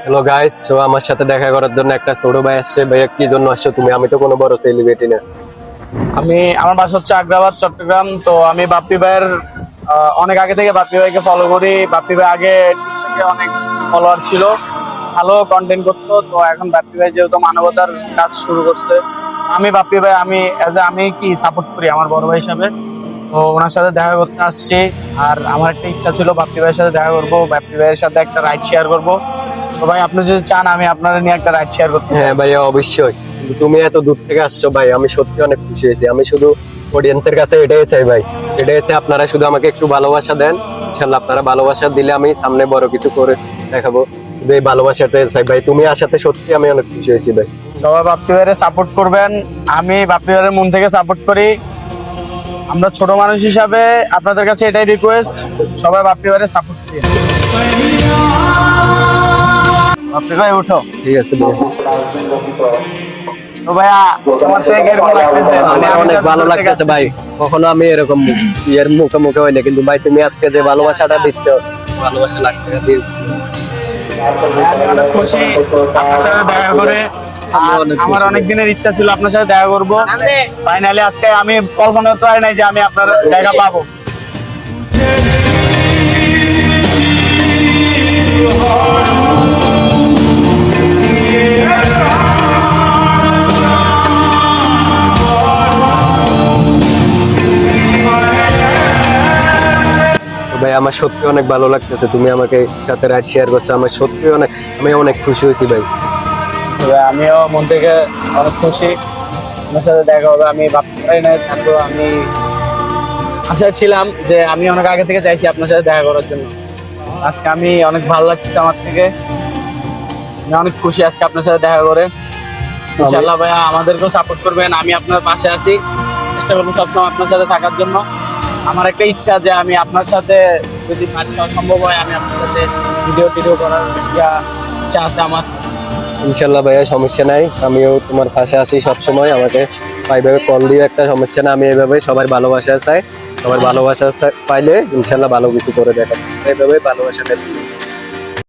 Hello guys, তো আমার সাথে দেখা করার জন্য একটা ছোট ভাই আসছে। ভাইয়া কি জন্য আসছো তুমি? আমি তো কোনো বড় সেলিব্রিটি না। আমার বাসা হচ্ছে আগ্রাবাদ, চট্টগ্রাম। তো আমি বাপ্পি ভাইয়ের অনেক আগে থেকে বাপ্পি ভাইকে ফলো করি। বাপ্পি ভাই আগে টিকটকে অনেক ফলোয়ার ছিল, ভালো কন্টেন্ট করতো। তো এখন বাপ্পি ভাই যেহেতু মানবতার কাজ শুরু করছে, আমি বাপ্পি ভাই আমি কি সাপোর্ট করি আমার বড় ভাই হিসাবে। তো ওনার সাথে দেখা করতে আসছি। আর আমার একটা ইচ্ছা ছিল বাপ্পি ভাইয়ের সাথে দেখা করবো, বাপ্পি ভাইয়ের সাথে একটা রাইড শেয়ার করবো। তো ভাই আপনি যদি চান আমি আপনার নিয়ে একটা রাইড শেয়ার করতে চাই। হ্যাঁ ভাইয়া, অবশ্যই। কিন্তু তুমি এত দূর থেকে আসছো ভাই, আমি সত্যি অনেক খুশি হয়েছি। আমি শুধু অডিয়েন্সের কাছে এটাই চাই ভাই, এটাই চাই আপনারা শুধু আমাকে একটু ভালোবাসা দেন। ইনশাল্লাহ আপনারা ভালোবাসা দিলে আমি সামনে বড় কিছু করে দেখাবো। শুধু এই ভালোবাসাটাই চাই ভাই। তুমি আসাতে সত্যি আমি অনেক খুশি হয়েছি ভাই। সবাই বাপ্পি ভাইয়ের সাপোর্ট করবেন, আমি বাপ্পি ভাইয়ের মন থেকে সাপোর্ট করি। আমরা ছোট মানুষ হিসাবে আপনাদের কাছে এটাই রিকোয়েস্ট, সবাই বাপ্পি ভাইয়ের সাপোর্ট করি। বাপ্পি ভাই উঠো। ঠিক আছে ভাই, তো ভাইয়া তোমার থেকে এরকম লাগতেছে? মানে আমার আমি অনেক যত ভালো দূর থেকে লাগতেছে ভাই। কখনো আমি এরকম ইয়ের মুখে মুখে হয় না, কিন্তু ভাই তুমি আজকে যে ভালোবাসাটা দিচ্ছ, ভালোবাসা লাগবে। আমি অনেক খুশি আপনার সাথে দেখা করে। আর আমার অনেক দিনের ইচ্ছা ছিল আপনার সাথে দেখা করবো। ফাইনালি আজকে আমি কল্পনা করতে পারি নাই যে আমি আপনার দেখা পাবো। তো ভাই আমার সত্যি অনেক ভালো লাগতেছে, তুমি আমাকে সাথে রাইড শেয়ার করছো। আমার সত্যি অনেক, আমি অনেক খুশি হয়েছি ভাই। তো ভাই, আমিও মন থেকে অনেক খুশি আপনার সাথে দেখা হবে। আমি ভাবতে পারি না, তারপর আমি আশায় ছিলাম যে আমি অনেক আগে থেকে চাইছি আপনার সাথে দেখা করার জন্য। আজকে আমি অনেক ভালো লাগছে আমার থেকে, আমি অনেক খুশি আজকে আপনার সাথে দেখা করে। ইনশাআল্লাহ ভাইয়া আমাদেরকেও সাপোর্ট করবেন, আমি আপনার পাশে আছি, চেষ্টা করবো সবসময় আপনার সাথে থাকার জন্য। আমার একটা ইচ্ছা যে আমি আপনার সাথে যদি আচ্ছা সম্ভব হয় আমি আপনার সাথে ভিডিও করার ইচ্ছা আছে আমার। ইনশাল্লাহ ভাইয়া, সমস্যা নাই। আমিও তোমার পাশে আছি সবসময়। আমাকে এইভাবে কল দিয়ে একটা সমস্যা না, আমি এইভাবে সবার ভালোবাসা চাই। সবার ভালোবাসা পাইলে ইনশাল্লাহ ভালো কিছু করে দেখাবো। এইভাবে ভালোবাসা দেব।